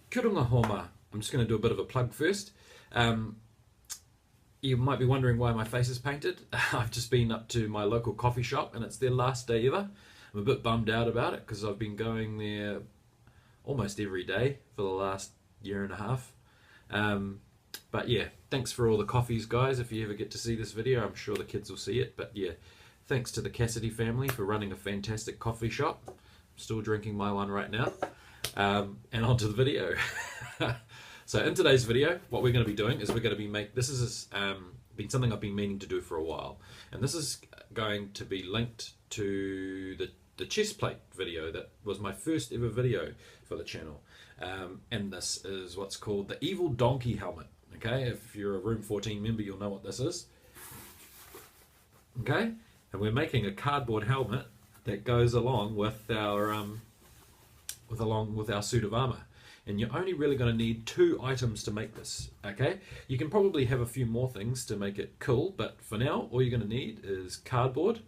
Kia ora homa. I'm just going to do a bit of a plug first. Um, you might be wondering why my face is painted. I've just been up to my local coffee shop and it's their last day ever. I'm a bit bummed out about it because I've been going there almost every day for the last year and a half. Um, but yeah, thanks for all the coffees, guys. If you ever get to see this video, I'm sure the kids will see it. But yeah, thanks to the Cassidy family for running a fantastic coffee shop. I'm still drinking my one right now. And on to the video. So in today's video, what we're going to be doing is we're going to be this is been something I've been meaning to do for a while, and this is going to be linked to the chest plate video that was my first ever video for the channel, and this is what's called the Evil Donkey helmet. Okay, if you're a Room 14 member, you'll know what this is. Okay, and we're making a cardboard helmet that goes along with our suit of armor. And you're only really going to need 2 items to make this. Okay, you can probably have a few more things to make it cool, but for now all you're going to need is cardboard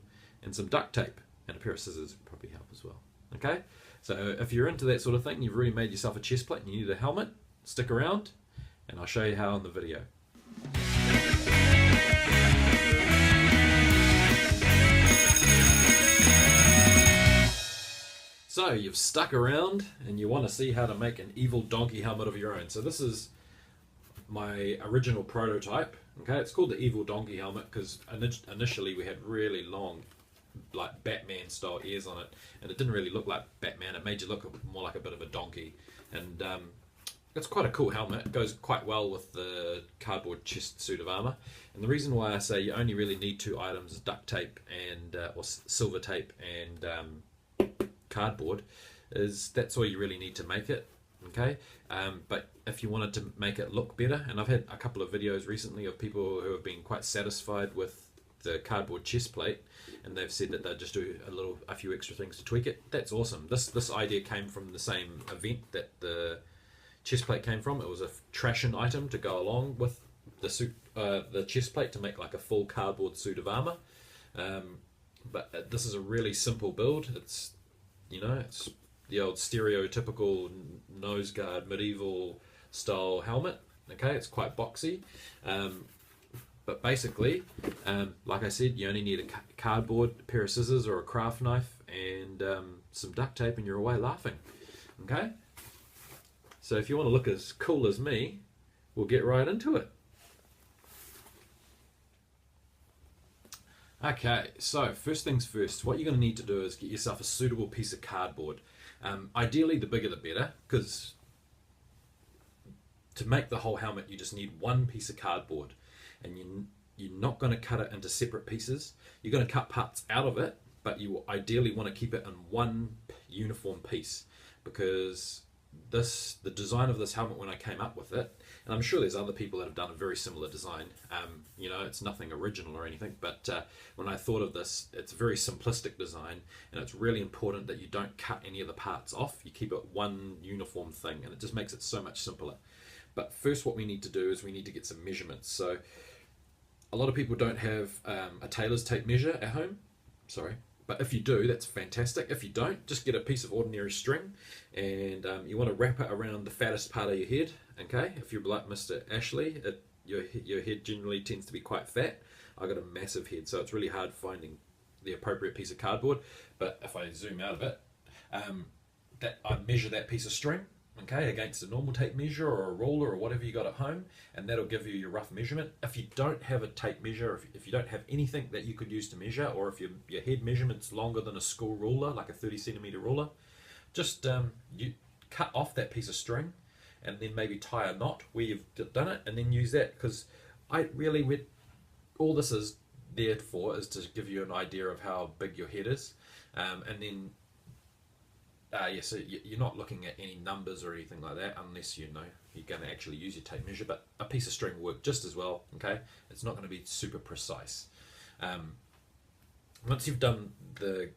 and some duct tape, and a pair of scissors would probably help as well. Okay, so if you're into that sort of thing, you've already made yourself a chest plate and you need a helmet, stick around and I'll show you how in the video. So you've stuck around and you want to see how to make an evil donkey helmet of your own. So this is my original prototype. Okay, it's called the Evil Donkey helmet because initially we had really long, like Batman style ears on it, and it didn't really look like Batman. It made you look more like a bit of a donkey, and it's quite a cool helmet. It goes quite well with the cardboard chest suit of armor. And the reason why I say you only really need 2 items is duct tape and or silver tape and cardboard, is that's all you really need to make it. Okay, but if you wanted to make it look better, and I've had a couple of videos recently of people who have been quite satisfied with the cardboard chest plate, and they've said that they'll just do a few extra things to tweak it. That's awesome. This idea came from the same event that the chest plate came from. It was a trashing item to go along with the suit, the chest plate, to make like a full cardboard suit of armor. But this is a really simple build. It's the old stereotypical nose guard medieval style helmet. Okay, it's quite boxy, but basically, like I said, you only need a cardboard, a pair of scissors or a craft knife, and some duct tape, and you're away laughing. Okay, so if you want to look as cool as me, we'll get right into it. Okay, so first things first, what you're going to need to do is get yourself a suitable piece of cardboard. Ideally, the bigger the better, because to make the whole helmet, you just need 1 piece of cardboard, and you're not going to cut it into separate pieces. You're going to cut parts out of it, but you ideally want to keep it in 1 uniform piece, because the design of this helmet, when I came up with it, and I'm sure there's other people that have done a very similar design, it's nothing original or anything, but when I thought of this, it's a very simplistic design, and it's really important that you don't cut any of the parts off. You keep it 1 uniform thing, and it just makes it so much simpler. But first, what we need to do is we need to get some measurements. So a lot of people don't have a tailor's tape measure at home. But if you do, that's fantastic. If you don't, just get a piece of ordinary string, and you want to wrap it around the fattest part of your head. Okay, if you're like Mr. Ashley, your head generally tends to be quite fat. I've got a massive head, so it's really hard finding the appropriate piece of cardboard. But if I zoom out of it, I measure that piece of string, okay, against a normal tape measure or a ruler or whatever you got at home, and that'll give you your rough measurement. If you don't have a tape measure, if you don't have anything that you could use to measure, or if your head measurement's longer than a school ruler, like a 30 centimeter ruler, just you cut off that piece of string and then maybe tie a knot where you've done it, and then use that, because all this is there for is to give you an idea of how big your head is, and then so you're not looking at any numbers or anything like that unless you're going to actually use your tape measure, but a piece of string will work just as well. Okay, it's not going to be super precise. Once you've done the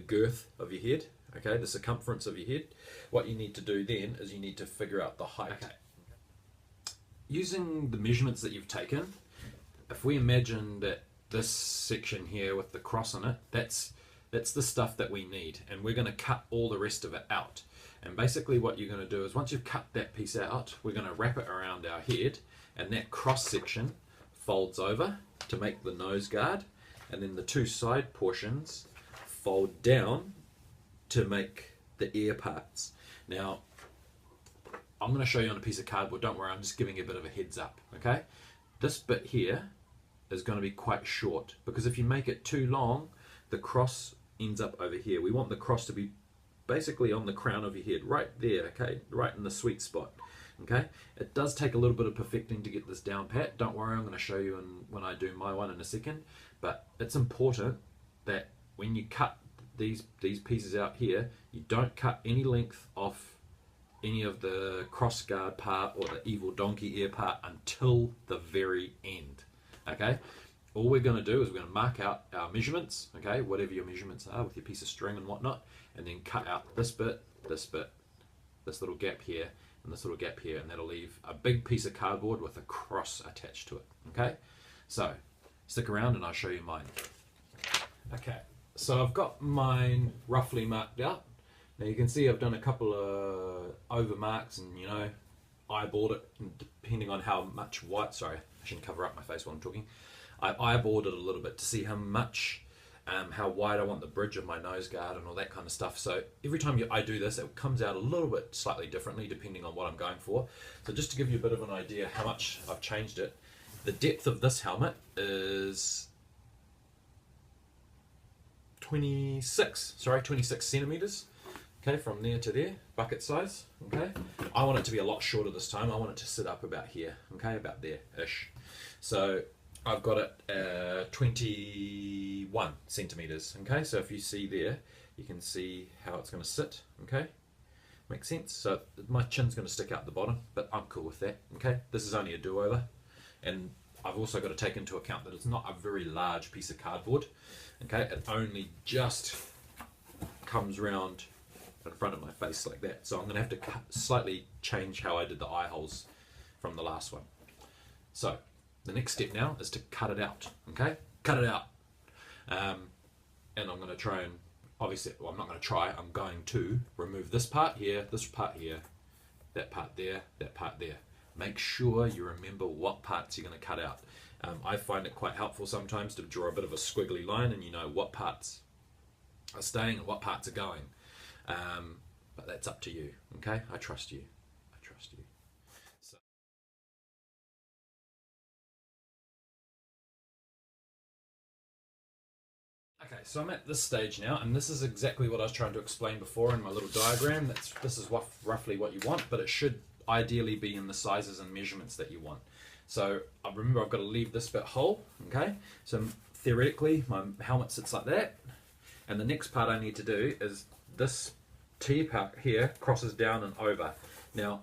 girth of your head, okay, the circumference of your head, what you need to do then is you need to figure out the height. Okay. Using the measurements that you've taken, if we imagine that this section here with the cross on it, that's the stuff that we need, and we're going to cut all the rest of it out. And basically what you're going to do is once you've cut that piece out, we're going to wrap it around our head, and that cross section folds over to make the nose guard, and then the two side portions fold down to make the ear parts. Now, I'm going to show you on a piece of cardboard. Don't worry, I'm just giving you a bit of a heads up, okay? This bit here is going to be quite short, because if you make it too long, the cross ends up over here. We want the cross to be basically on the crown of your head, right there, okay? Right in the sweet spot, okay? It does take a little bit of perfecting to get this down pat. Don't worry, I'm going to show you when I do my one in a second, but it's important that when you cut these pieces out here, you don't cut any length off any of the cross guard part or the evil donkey ear part until the very end, okay? All we're going to do is we're going to mark out our measurements, okay, whatever your measurements are with your piece of string and whatnot, and then cut out this bit, this little gap here, and this little gap here, and that'll leave a big piece of cardboard with a cross attached to it, okay? So, stick around and I'll show you mine. Okay, so I've got mine roughly marked out. Now you can see I've done a couple of over marks and, you know, eyeballed it, and depending on how much white, sorry, I shouldn't cover up my face while I'm talking. I eyeballed it a little bit to see how much, how wide I want the bridge of my nose guard and all that kind of stuff. So every time I do this, it comes out a little bit slightly differently depending on what I'm going for. So just to give you a bit of an idea how much I've changed it, the depth of this helmet is 26 centimeters. Okay, from there to there, bucket size, okay? I want it to be a lot shorter this time. I want it to sit up about here, okay, about there-ish. So I've got it 21 centimeters, okay? So if you see there, you can see how it's gonna sit, okay? Makes sense? So my chin's gonna stick out the bottom, but I'm cool with that, okay? This is only a do-over. And I've also got to take into account that it's not a very large piece of cardboard, okay? It only just comes round in front of my face like that. So I'm going to have to slightly change how I did the eye holes from the last one. So the next step now is to cut it out, okay? Cut it out. And I'm going to try and, obviously, well, I'm not going to try, I'm going to remove this part here, that part there, that part there. Make sure you remember what parts you're going to cut out. I find it quite helpful sometimes to draw a bit of a squiggly line and you know what parts are staying and what parts are going. But that's up to you, okay? I trust you. I trust you. So. Okay, so I'm at this stage now, and this is exactly what I was trying to explain before in my little diagram. This is roughly what you want, but it should ideally be in the sizes and measurements that you want. So remember, I've got to leave this bit whole, okay? So theoretically, my helmet sits like that, and the next part I need to do is this T part here crosses down and over. Now,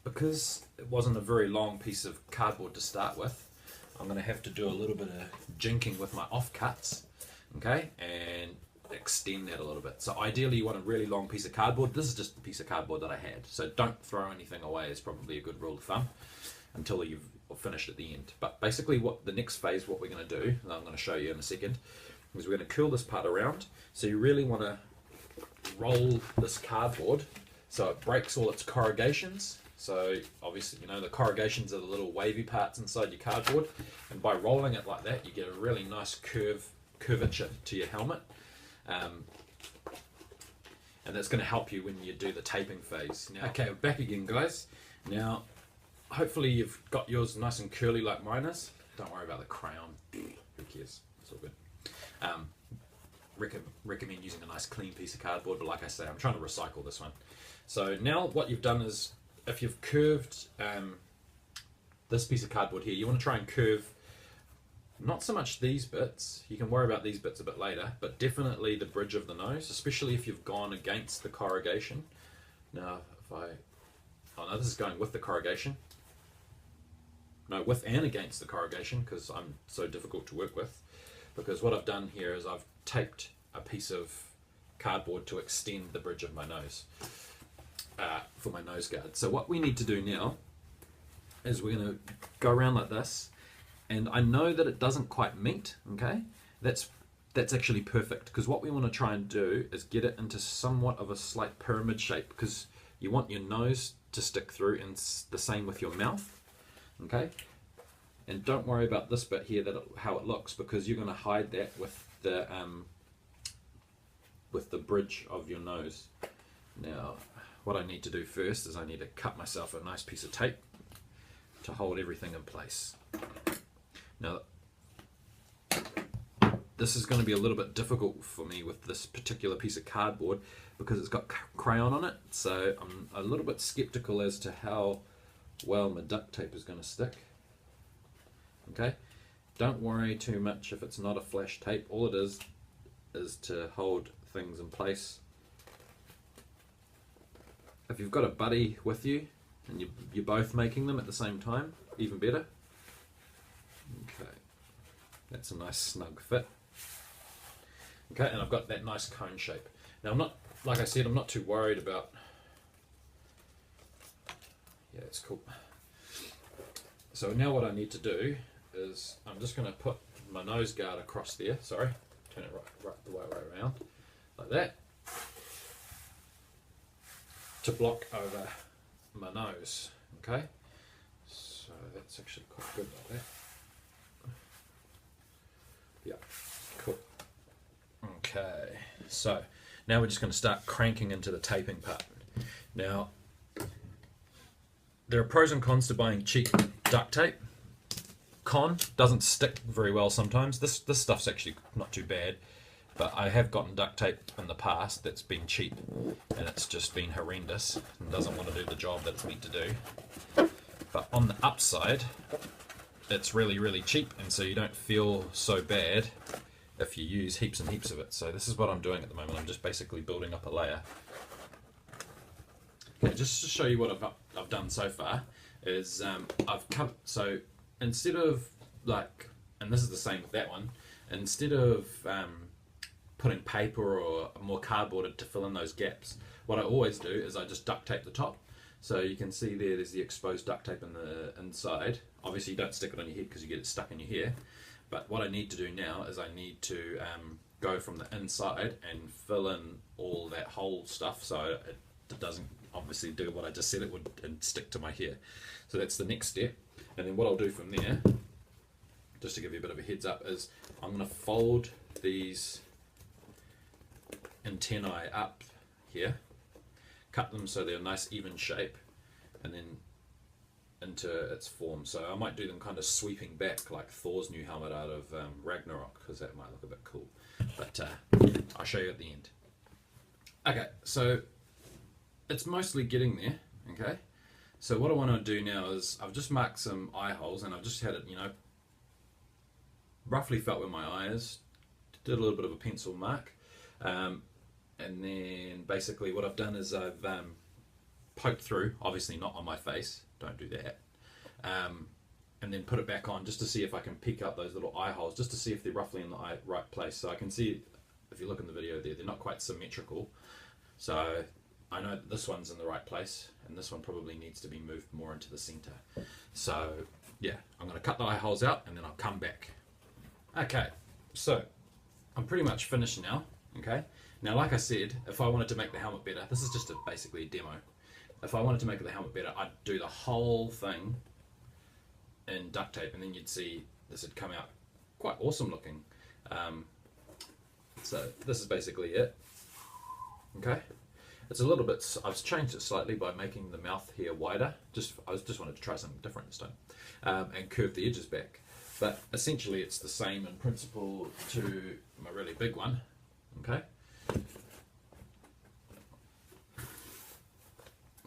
because it wasn't a very long piece of cardboard to start with, I'm going to have to do a little bit of jinking with my offcuts, okay, and extend that a little bit. So ideally you want a really long piece of cardboard. This is just the piece of cardboard that I had, so don't throw anything away is probably a good rule of thumb until you've finished at the end. But basically what the next phase, what we're going to do, and I'm going to show you in a second, is we're going to curl this part around. So you really want to roll this cardboard so it breaks all its corrugations. So obviously, you know, the corrugations are the little wavy parts inside your cardboard, and by rolling it like that you get a really nice curvature to your helmet, and that's going to help you when you do the taping phase. Now, okay, we're back again, guys. Now hopefully you've got yours nice and curly like mine is. Don't worry about the crown, who cares, it's all good. Recommend using a nice clean piece of cardboard, but like I say, I'm trying to recycle this one. So now what you've done is, if you've curved this piece of cardboard here, you want to try and curve not so much these bits, you can worry about these bits a bit later, but definitely the bridge of the nose, especially if you've gone against the corrugation. Now oh no, this is going with the corrugation. No, with and against the corrugation, because I'm so difficult to work with. Because what I've done here is I've taped a piece of cardboard to extend the bridge of my nose for my nose guard. So what we need to do now is we're going to go around like this, and I know that it doesn't quite meet, okay? That's actually perfect, because what we want to try and do is get it into somewhat of a slight pyramid shape, because You want your nose to stick through, and the same with your mouth. Okay, and don't worry about this bit here, how it looks, because you're going to hide that with the bridge of your nose. Now, what I need to do first is I need to cut myself a nice piece of tape to hold everything in place. Now, this is going to be a little bit difficult for me with this particular piece of cardboard because it's got crayon on it, so I'm a little bit skeptical as to how well my duct tape is going to stick. Okay, don't worry too much if it's not a flash tape. All it is to hold things in place. If you've got a buddy with you and you're both making them at the same time, even better. Okay, that's a nice snug fit. Okay, and I've got that nice cone shape. Now I'm not, like I said, I'm not too worried about, yeah, it's cool. So now what I need to do is I'm just going to put my nose guard across there, sorry, turn it right the way around, like that, to block over my nose, okay? So that's actually quite good like that. Yeah, cool. Okay, so now we're just going to start cranking into the taping part. Now, there are pros and cons to buying cheap duct tape. Con, doesn't stick very well sometimes. This stuff's actually not too bad, but I have gotten duct tape in the past that's been cheap and it's just been horrendous and doesn't want to do the job that it's meant to do. But on the upside, it's really, really cheap, and so you don't feel so bad if you use heaps and heaps of it. So this is what I'm doing at the moment. I'm just basically building up a layer. Okay, just to show you what I've done so far is I've cut, so instead of like, and this is the same with that one, instead of putting paper or more cardboard to fill in those gaps, what I always do is I just duct tape the top. So you can see there's the exposed duct tape in the inside. Obviously you don't stick it on your head because you get it stuck in your hair. But what I need to do now is I need to go from the inside and fill in all that whole stuff so it doesn't obviously do what I just said it would and stick to my hair. So that's the next step. And then what I'll do from there, just to give you a bit of a heads up, is I'm going to fold these antennae up here, cut them so they're a nice even shape, and then into its form. So I might do them kind of sweeping back like Thor's new helmet out of Ragnarok, because that might look a bit cool. But I'll show you at the end. Okay, so it's mostly getting there, okay? So what I want to do now is I've just marked some eye holes, and I've just had it, you know, roughly felt where my eye is, did a little bit of a pencil mark, and then basically what I've done is I've poked through, obviously not on my face, don't do that, and then put it back on just to see if I can pick up those little eye holes, just to see if they're roughly in the right place. So I can see, if you look in the video there, they're not quite symmetrical, so I know that this one's in the right place and this one probably needs to be moved more into the center. So yeah, I'm going to cut the eye holes out and then I'll come back. Okay, so I'm pretty much finished now. Okay, now like I said, if I wanted to make the helmet better, this is just basically a demo. If I wanted to make the helmet better, I'd do the whole thing in duct tape, and then you'd see this would come out quite awesome looking. So this is basically it. Okay, it's a little bit, I've changed it slightly by making the mouth here wider. I just wanted to try something different this time, and curve the edges back. But essentially it's the same in principle to my really big one. Okay.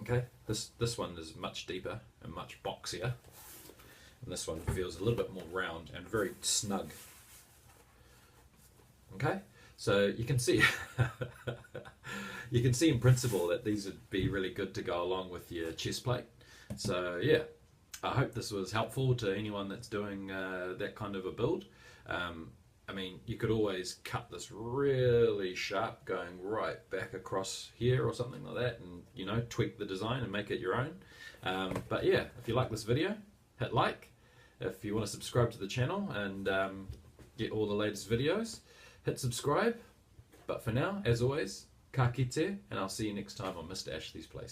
Okay, this one is much deeper and much boxier, and this one feels a little bit more round and very snug. Okay, so you can see you can see in principle that these would be really good to go along with your chest plate. So yeah, I hope this was helpful to anyone that's doing that kind of a build. I mean, you could always cut this really sharp going right back across here or something like that, and you know, tweak the design and make it your own. But yeah, if you like this video, hit like. If you want to subscribe to the channel and get all the latest videos, hit subscribe. But for now, as always, ka kite, and I'll see you next time on Mr. Ashley's Place.